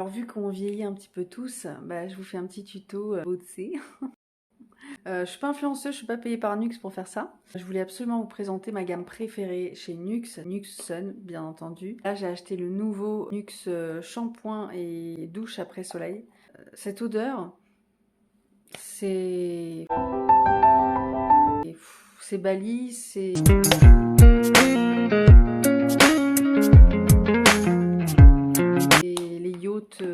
Alors vu qu'on vieillit un petit peu tous, je vous fais un petit tuto beauté. Je suis pas influenceuse, je suis pas payée par Nux pour faire ça. Je voulais absolument vous présenter ma gamme préférée chez Nux, Nux Sun bien entendu. Là j'ai acheté le nouveau Nux shampoing et douche après soleil. Cette odeur, c'est... C'est Bali, c'est... Et les yachts...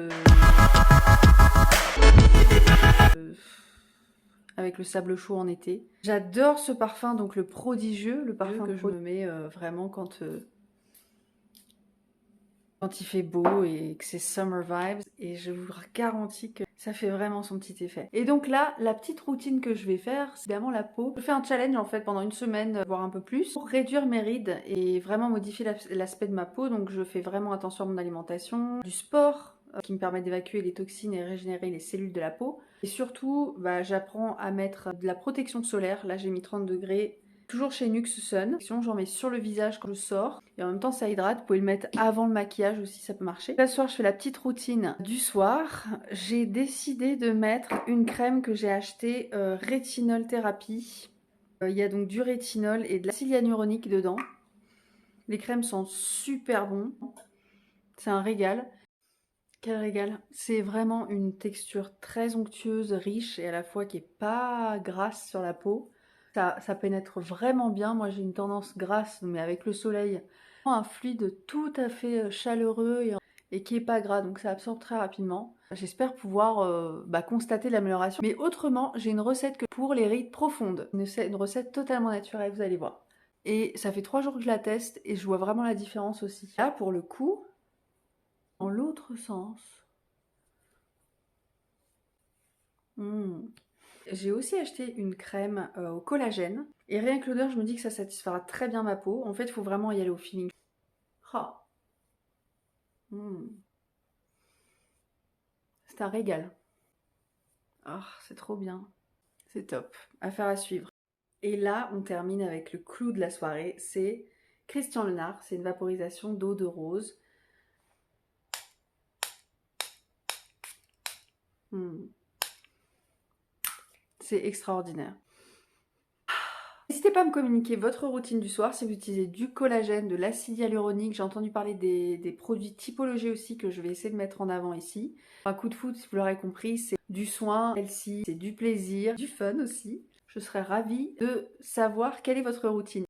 avec le sable chaud en été. J'adore ce parfum, donc le prodigieux, le parfum que je me mets vraiment quand il fait beau et que c'est summer vibes. Et je vous garantis que ça fait vraiment son petit effet. Et donc là, la petite routine que je vais faire, c'est évidemment la peau. Je fais un challenge en fait pendant une semaine, voire un peu plus, pour réduire mes rides et vraiment modifier l'aspect de ma peau. Donc je fais vraiment attention à mon alimentation, du sport qui me permet d'évacuer les toxines et régénérer les cellules de la peau. Et surtout, j'apprends à mettre de la protection solaire. Là, j'ai mis 30 degrés. Toujours chez Nux Sun. J'en mets sur le visage quand je sors. Et en même temps, ça hydrate. Vous pouvez le mettre avant le maquillage aussi, ça peut marcher. Là, ce soir, je fais la petite routine du soir. J'ai décidé de mettre une crème que j'ai achetée, Rétinol Thérapie. Il y a donc du rétinol et de l'acide hyaluronique dedans. Les crèmes sont super bons. C'est un régal. Quel régal! C'est vraiment une texture très onctueuse, riche et à la fois qui est pas grasse sur la peau. Ça pénètre vraiment bien. Moi j'ai une tendance grasse, mais avec le soleil, un fluide tout à fait chaleureux et qui est pas gras, donc ça absorbe très rapidement. J'espère pouvoir constater l'amélioration. Mais autrement, j'ai une recette pour les rides profondes. Une recette totalement naturelle, vous allez voir. Et ça fait 3 jours que je la teste et je vois vraiment la différence aussi. Là, pour le coup, dans l'autre sens. J'ai aussi acheté une crème au collagène. Et rien que l'odeur, je me dis que ça satisfera très bien ma peau. En fait, il faut vraiment y aller au feeling. Oh. C'est un régal. Oh, c'est trop bien. C'est top. Affaire à suivre. Et là, on termine avec le clou de la soirée. C'est Christian Lenard. C'est une vaporisation d'eau de rose. C'est extraordinaire. N'hésitez pas à me communiquer votre routine du soir, si vous utilisez du collagène, de l'acide hyaluronique. J'ai entendu parler des produits typologie aussi que je vais essayer de mettre en avant ici. Un coup de foudre, si vous l'aurez compris, c'est du soin, c'est du plaisir, du fun aussi. Je serais ravie de savoir quelle est votre routine.